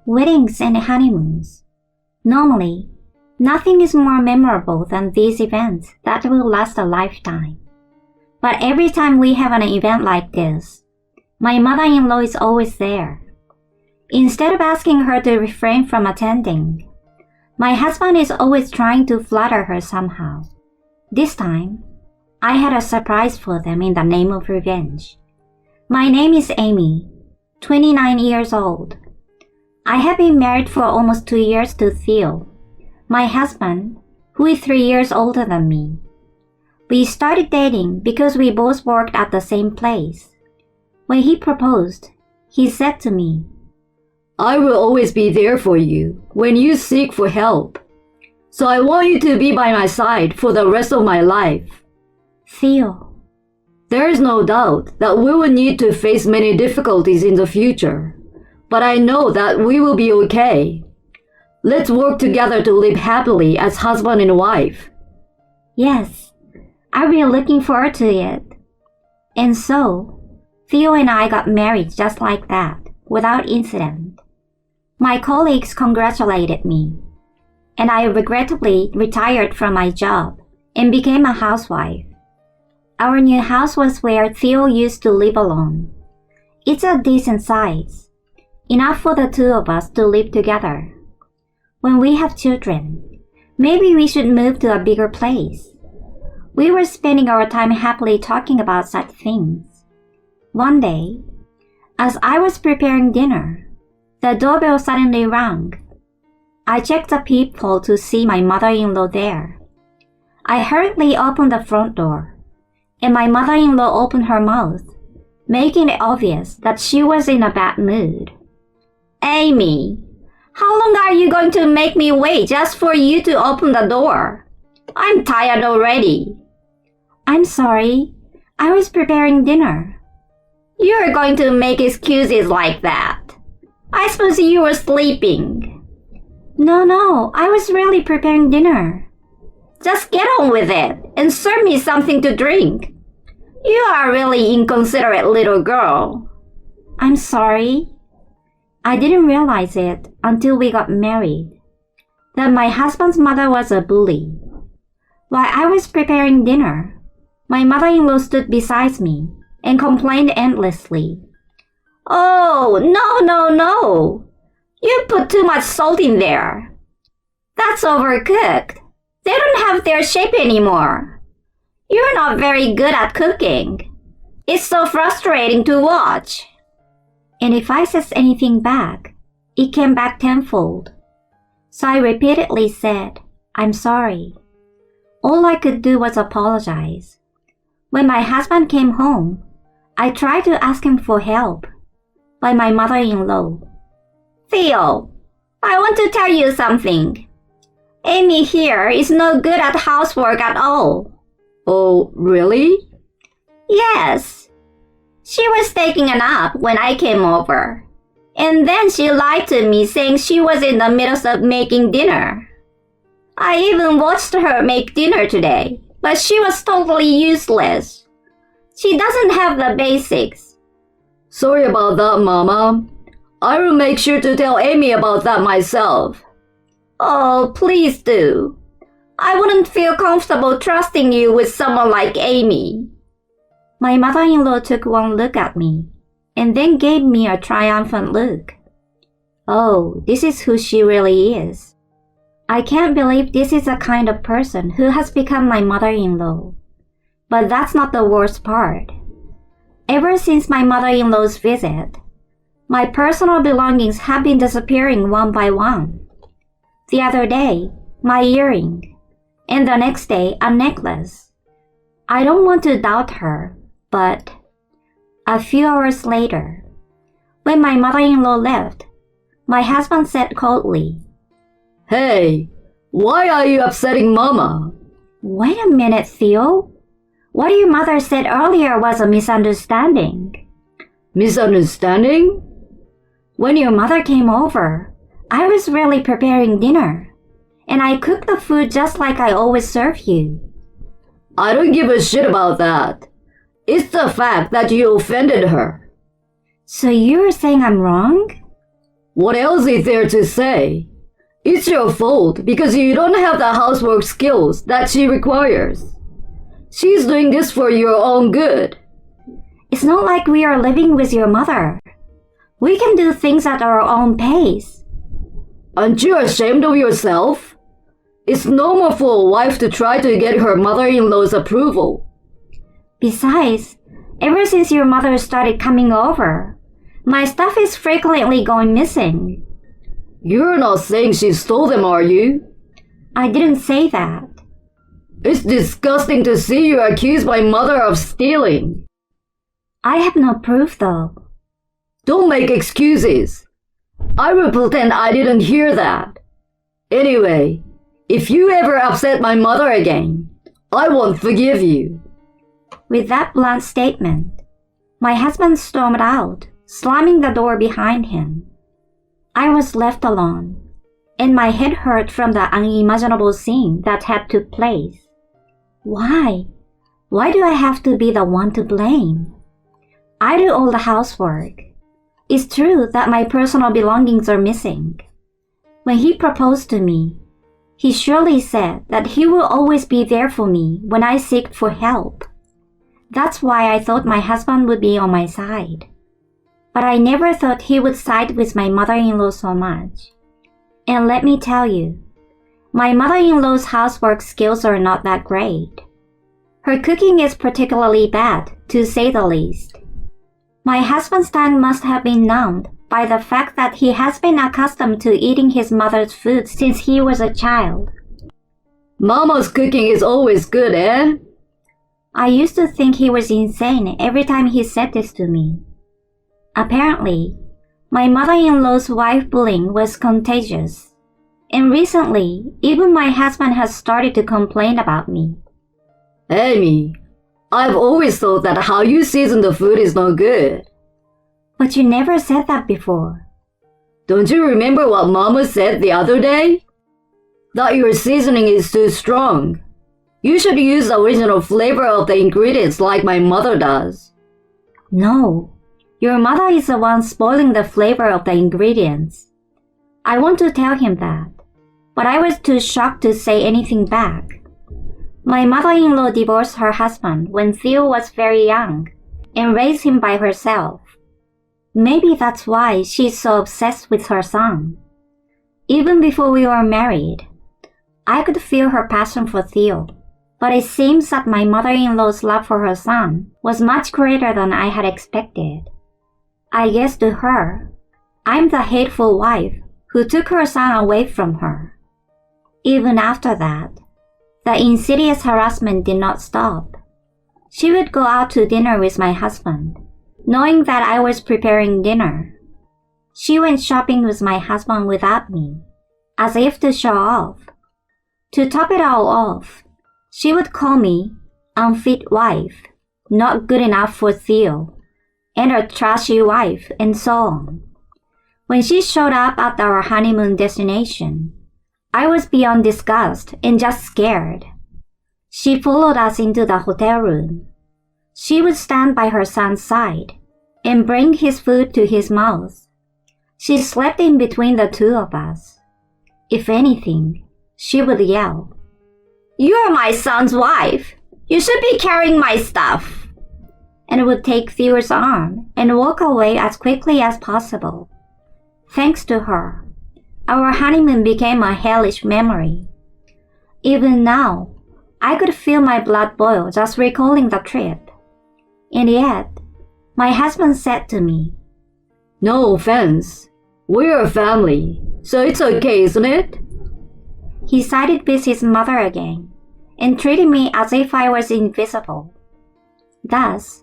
weddings and honeymoons. Normally, nothing is more memorable than these events that will last a lifetime. But every time we have an event like this, my mother-in-law is always there. Instead of asking her to refrain from attending, my husband is always trying to flatter her somehow. This time, I had a surprise for them in the name of revenge. My name is Amy, 29 years old. I have been married for almost 2 years to Theo, my husband, who is 3 years older than me. We started dating because we both worked at the same place. When he proposed, he said to me, "I will always be there for you when you seek for help. So I want you to be by my side for the rest of my life." Theo, There is no doubt that we will need to face many difficulties in the future, but I know that we will be okay. Let's work together to live happily as husband and wife. yes, I'll be looking forward to it. And so, Theo and I got married just like that, without incident. My colleagues congratulated me, and I regrettably retired from my job and became a housewife. Our new house was where Theo used to live alone. It's a decent size, enough for the two of us to live together. When we have children, maybe we should move to a bigger place. We were spending our time happily talking about such things. One day, as I was preparing dinner, the doorbell suddenly rang. I checked the peephole to see my mother-in-law there. I hurriedly opened the front door, and my mother-in-law opened her mouth, making it obvious that she was in a bad mood. "Amy, how long are you going to make me wait just for you to open the door? I'm tired already." "I'm sorry. I was preparing dinner." "You're going to make excuses like that. I suppose you were sleeping." No, I was really preparing dinner." "Just get on with it and serve me something to drink. You are a really inconsiderate little girl." "I'm sorry. I didn't realize it until we got married, that my husband's mother was a bully. While I was preparing dinner, my mother-in-law stood beside me and complained endlessly. "Oh, no. You put too much salt in there. That's overcooked. They don't have their shape anymore. You're not very good at cooking. It's so frustrating to watch." And if I said anything back, it came back tenfold. So I repeatedly said, "I'm sorry." All I could do was apologize. When my husband came home, I tried to ask him for help, but my mother-in-law, "Theo, I want to tell you something. Amy here is no good at housework at all." "Oh, really?" "Yes. She was taking a nap when I came over, and then she lied to me saying she was in the middle of making dinner. I even watched her make dinner today, but she was totally useless. She doesn't have the basics." "Sorry about that, Mama. I will make sure to tell Amy about that myself." "Oh, please do. I wouldn't feel comfortable trusting you with someone like Amy." My mother-in-law took one look at me, and then gave me a triumphant look. Oh, this is who she really is. I can't believe this is the kind of person who has become my mother-in-law. But that's not the worst part. Ever since my mother-in-law's visit, my personal belongings have been disappearing one by one. The other day, my earring, and the next day, a necklace. I don't want to doubt her, but a few hours later, when my mother-in-law left, my husband said coldly, "Hey, why are you upsetting Mama?" "Wait a minute, Theo. What your mother said earlier was a misunderstanding." "Misunderstanding?" "When your mother came over, I was really preparing dinner, and I cooked the food just like I always serve you." "I don't give a shit about that. It's the fact that you offended her." "So you're saying I'm wrong?" What else is there to say? It's your fault because you don't have the housework skills that she requires. She's doing this for your own good. It's not like we are living with your mother. We can do things at our own pace. Aren't you ashamed of yourself? It's normal for a wife to try to get her mother-in-law's approval. Besides, ever since your mother started coming over, my stuff is frequently going missing. You're not saying she stole them, are you? I didn't say that. It's disgusting to see you accuse my mother of stealing. I have no proof, though. Don't make excuses. I will pretend I didn't hear that. Anyway, if you ever upset my mother again, I won't forgive you. With that blunt statement, my husband stormed out, slamming the door behind him. I was left alone, and my head hurt from the unimaginable scene that had took place. Why? Why do I have to be the one to blame? I do all the housework. It's true that my personal belongings are missing. When he proposed to me, he surely said that he will always be there for me when I seek for help. That's why I thought my husband would be on my side. But I never thought he would side with my mother-in-law so much. And let me tell you, my mother-in-law's housework skills are not that great. Her cooking is particularly bad, to say the least. My husband's tongue must have been numbed by the fact that he has been accustomed to eating his mother's food since he was a child. Mama's cooking is always good, eh? I used to think he was insane every time he said this to me. Apparently, my mother-in-law's wife bullying was contagious. And recently, even my husband has started to complain about me. Amy, I've always thought that how you season the food is no good. But you never said that before. Don't you remember what Mama said the other day? That your seasoning is too strong. You should use the original flavor of the ingredients like my mother does. No, your mother is the one spoiling the flavor of the ingredients. I want to tell him that, but I was too shocked to say anything back. My mother-in-law divorced her husband when Theo was very young and raised him by herself. Maybe that's why she's so obsessed with her son. Even before we were married, I could feel her passion for Theo, but it seems that my mother-in-law's love for her son was much greater than I had expected. I guess to her, I'm the hateful wife who took her son away from her. Even after that, the insidious harassment did not stop. She would go out to dinner with my husband, knowing that I was preparing dinner. She went shopping with my husband without me, as if to show off. To top it all off, she would call me unfit wife, not good enough for Theo, and a trashy wife, and so on. When she showed up at our honeymoon destination, I was beyond disgust and just scared. She followed us into the hotel room. She would stand by her son's side and bring his food to his mouth. She slept in between the two of us. If anything, she would yell, "You're my son's wife. You should be carrying my stuff," and would take Theo's arm and walk away as quickly as possible. Thanks to her, our honeymoon became a hellish memory. Even now, I could feel my blood boil just recalling the trip. And yet, my husband said to me, "No offense. We're a family, so it's okay, isn't it?" He sided with his mother again and treated me as if I was invisible. Thus,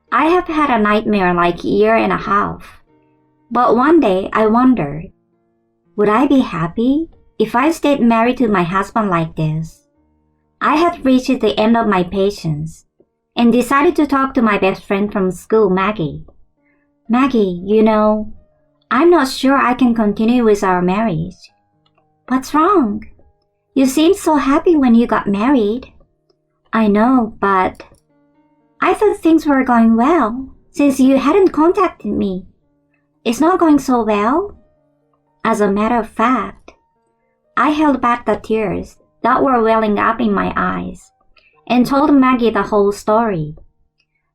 I have had a nightmare-like year and a half. But one day I wondered, would I be happy if I stayed married to my husband like this? I had reached the end of my patience and decided to talk to my best friend from school, Maggie. "Maggie, I'm not sure I can continue with our marriage." "What's wrong? You seemed so happy when you got married." "I know, but I thought things were going well since you hadn't contacted me. It's not going so well?" As a matter of fact, I held back the tears that were welling up in my eyes and told Maggie the whole story.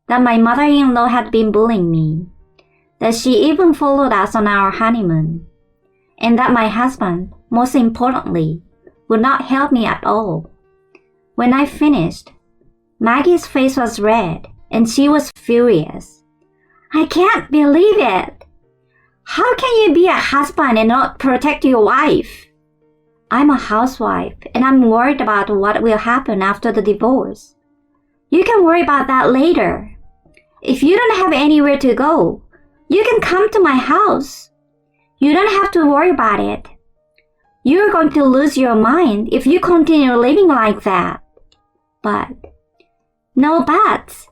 That my mother-in-law had been bullying me, that she even followed us on our honeymoon, and that my husband, most importantly, would not help me at all. When I finished, Maggie's face was red and she was furious. I can't believe it! How can you be a husband and not protect your wife? I'm a housewife and I'm worried about what will happen after the divorce. You can worry about that later. If you don't have anywhere to go, you can come to my house. You don't have to worry about it. You're going to lose your mind if you continue living like that. But, no buts.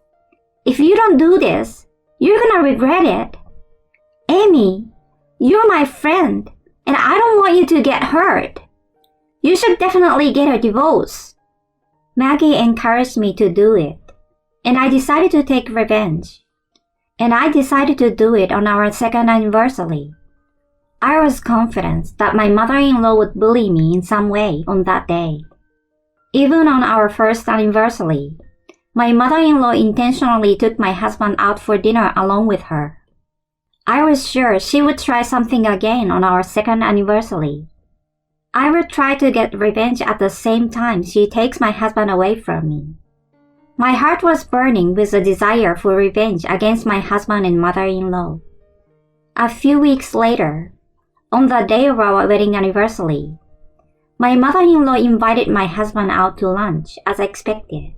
If you don't do this, you're gonna regret it. Amy, you're my friend, and I don't want you to get hurt. You should definitely get a divorce. Maggie encouraged me to do it, and I decided to take revenge. And I decided to do it on our second anniversary. I was confident that my mother-in-law would bully me in some way on that day. Even on our first anniversary, my mother-in-law intentionally took my husband out for dinner along with her. I was sure she would try something again on our second anniversary. I would try to get revenge at the same time she takes my husband away from me. My heart was burning with a desire for revenge against my husband and mother-in-law. A few weeks later, on the day of our wedding anniversary, my mother-in-law invited my husband out to lunch as expected.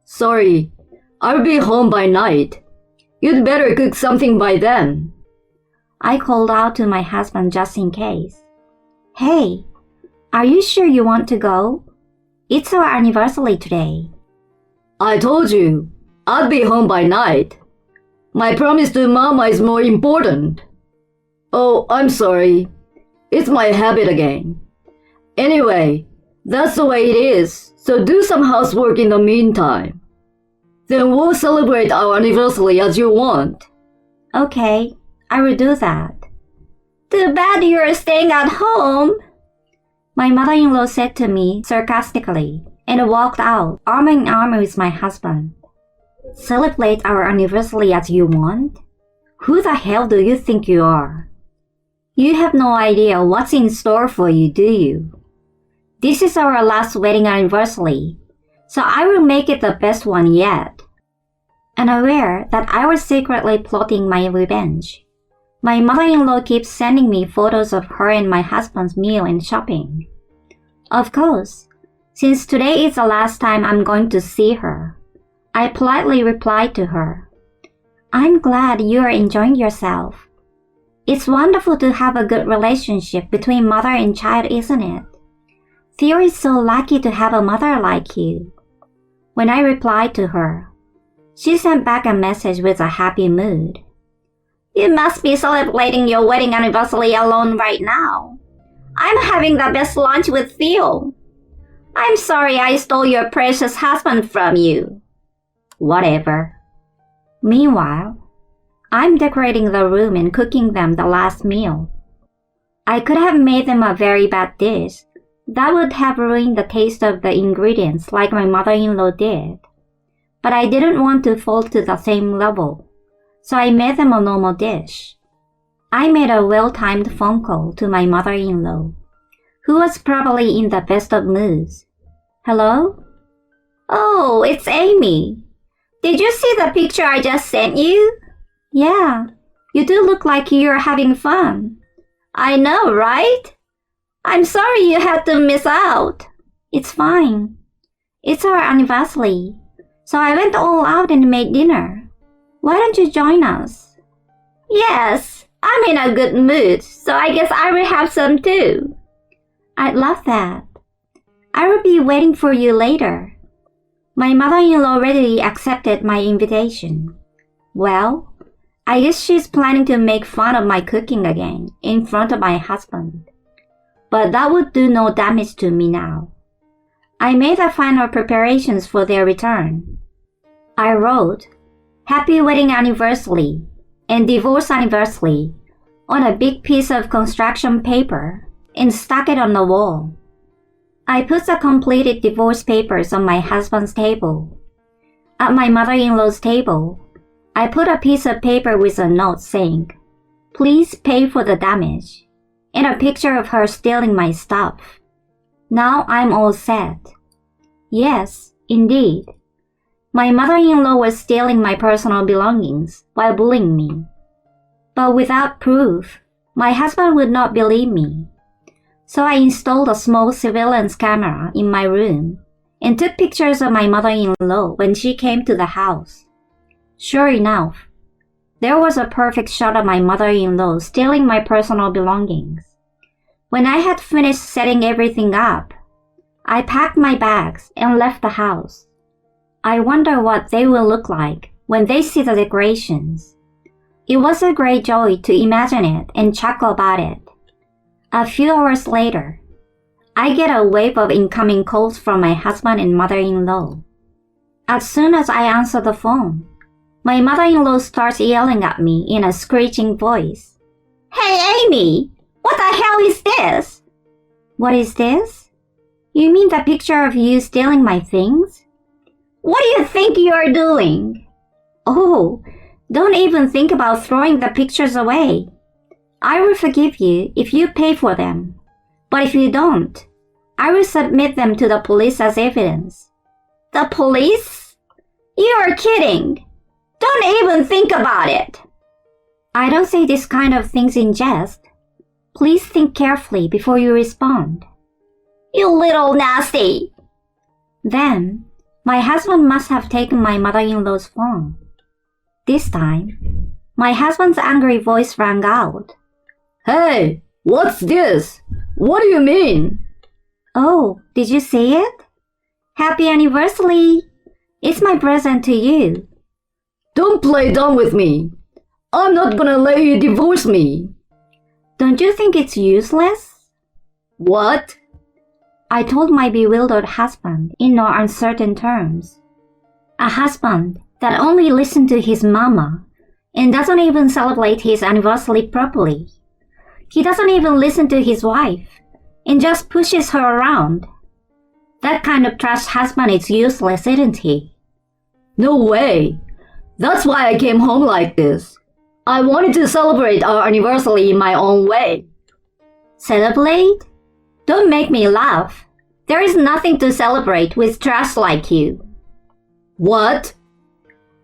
Sorry, I'll be home by night. You'd better cook something by then. I called out to my husband just in case. Hey, are you sure you want to go? It's our anniversary today. I told you, I'd be home by night. My promise to Mama is more important. Oh, I'm sorry. It's my habit again. Anyway, that's the way it is, so do some housework in the meantime. Then we'll celebrate our anniversary as you want. Okay, I will do that. Too bad you're staying at home, my mother-in-law said to me sarcastically and walked out arm in arm with my husband. Celebrate our anniversary as you want? Who the hell do you think you are? You have no idea what's in store for you, do you? This is our last wedding anniversary, so I will make it the best one yet. Unaware that I was secretly plotting my revenge, my mother-in-law keeps sending me photos of her and my husband's meal and shopping. Of course, since today is the last time I'm going to see her, I politely replied to her, I'm glad you are enjoying yourself. It's wonderful to have a good relationship between mother and child, isn't it? Theo is so lucky to have a mother like you. When I replied to her, she sent back a message with a happy mood. You must be celebrating your wedding anniversary alone right now. I'm having the best lunch with Theo. I'm sorry I stole your precious husband from you. Whatever. Meanwhile, I'm decorating the room and cooking them the last meal. I could have made them a very bad dish that would have ruined the taste of the ingredients like my mother-in-law did. But I didn't want to fall to the same level, so I made them a normal dish. I made a well-timed phone call to my mother-in-law, who was probably in the best of moods. Hello? Oh, it's Amy. Did you see the picture I just sent you? Yeah, you do look like you're having fun. I know, right? I'm sorry you had to miss out. It's fine. It's our anniversary, so I went all out and made dinner. Why don't you join us? Yes, I'm in a good mood, so I guess I will have some too. I'd love that. I will be waiting for you later. My mother-in-law readily accepted my invitation. Well, I guess she's planning to make fun of my cooking again in front of my husband. But that would do no damage to me now. I made the final preparations for their return. I wrote, Happy Wedding Anniversary and Divorce Anniversary on a big piece of construction paper and stuck it on the wall. I put the completed divorce papers on my husband's table. At my mother-in-law's table, I put a piece of paper with a note saying, "Please pay for the damage," and a picture of her stealing my stuff. Now I'm all set. Yes, indeed. My mother-in-law was stealing my personal belongings while bullying me. But without proof, my husband would not believe me. So I installed a small surveillance camera in my room and took pictures of my mother-in-law when she came to the house. Sure enough, there was a perfect shot of my mother-in-law stealing my personal belongings. When I had finished setting everything up, I packed my bags and left the house. I wonder what they will look like when they see the decorations. It was a great joy to imagine it and chuckle about it. A few hours later, I get a wave of incoming calls from my husband and mother-in-law. As soon as I answer the phone, my mother-in-law starts yelling at me in a screeching voice. "Hey, Amy! What the hell is this?" "What is this? You mean the picture of you stealing my things?" "What do you think you are doing?" "Oh, don't even think about throwing the pictures away. I will forgive you if you pay for them. But if you don't, I will submit them to the police as evidence." "The police? You are kidding. Don't even think about it." "I don't say this kind of things in jest. Please think carefully before you respond." "You little nasty." Then, my husband must have taken my mother-in-law's phone. This time, my husband's angry voice rang out. Hey, what's this? What do you mean? "Oh, did you see it? Happy anniversary! It's my present to you." Don't play dumb with me. I'm not gonna let you divorce me. "Don't you think it's useless?" What? I told my bewildered husband in no uncertain terms. A husband that only listened to his mama and doesn't even celebrate his anniversary properly. He doesn't even listen to his wife and just pushes her around. That kind of trash husband is useless, isn't he? No way. That's why I came home like this. I wanted to celebrate our anniversary in my own way. Celebrate? Don't make me laugh. There is nothing to celebrate with trash like you. What?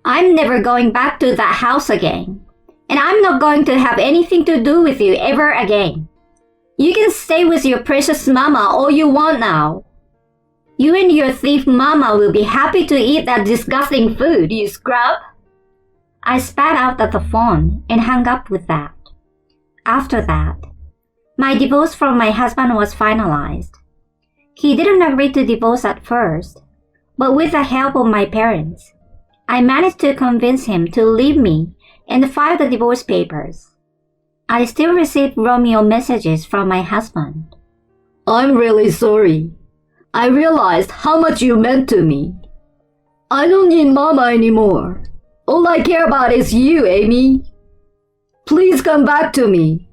I'm never going back to that house again. And I'm not going to have anything to do with you ever again. You can stay with your precious mama all you want now. You and your thief mama will be happy to eat that disgusting food, you scrub. I spat out at the phone and hung up with that. After that, my divorce from my husband was finalized. He didn't agree to divorce at first, but with the help of my parents, I managed to convince him to leave me and file the divorce papers. I still receive Romeo messages from my husband. I'm really sorry. I realized how much you meant to me. I don't need mama anymore. All I care about is you, Amy. Please come back to me.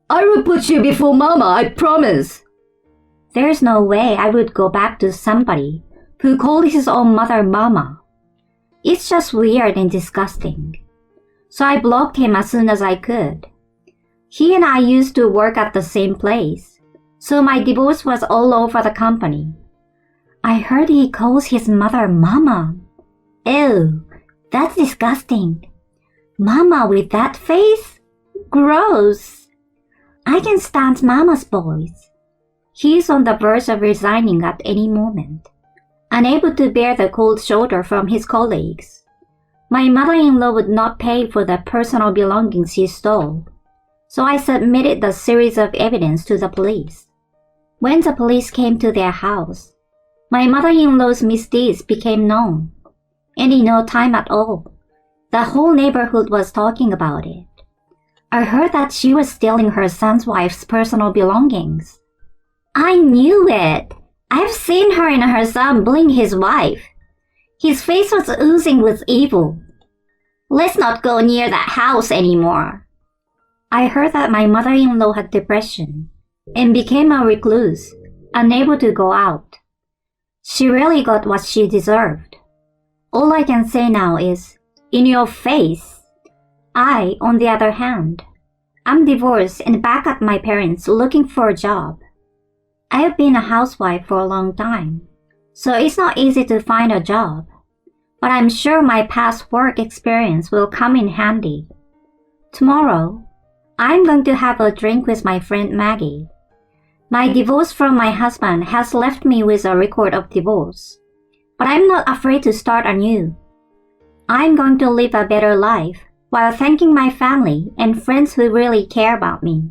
I will put you before mama, I promise. There's no way I would go back to somebody who called his own mother mama. It's just weird and disgusting. So I blocked him as soon as I could. He and I used to work at the same place, so my divorce was all over the company. I heard he calls his mother mama. Ew, that's disgusting. Mama with that face? Gross. I can stand mama's boys. He is on the verge of resigning at any moment, unable to bear the cold shoulder from his colleagues. My mother-in-law would not pay for the personal belongings he stole, so I submitted the series of evidence to the police. When the police came to their house, my mother-in-law's misdeeds became known, and in no time at all, the whole neighborhood was talking about it. I heard that she was stealing her son's wife's personal belongings. I knew it. I've seen her and her son bullying his wife. His face was oozing with evil. Let's not go near that house anymore. I heard that my mother-in-law had depression and became a recluse, unable to go out. She really got what she deserved. All I can say now is, in your face. I, on the other hand, I'm divorced and back at my parents looking for a job. I have been a housewife for a long time, so it's not easy to find a job. But I'm sure my past work experience will come in handy. Tomorrow, I'm going to have a drink with my friend Maggie. My divorce from my husband has left me with a record of divorce, but I'm not afraid to start anew. I'm going to live a better life while thanking my family and friends who really care about me.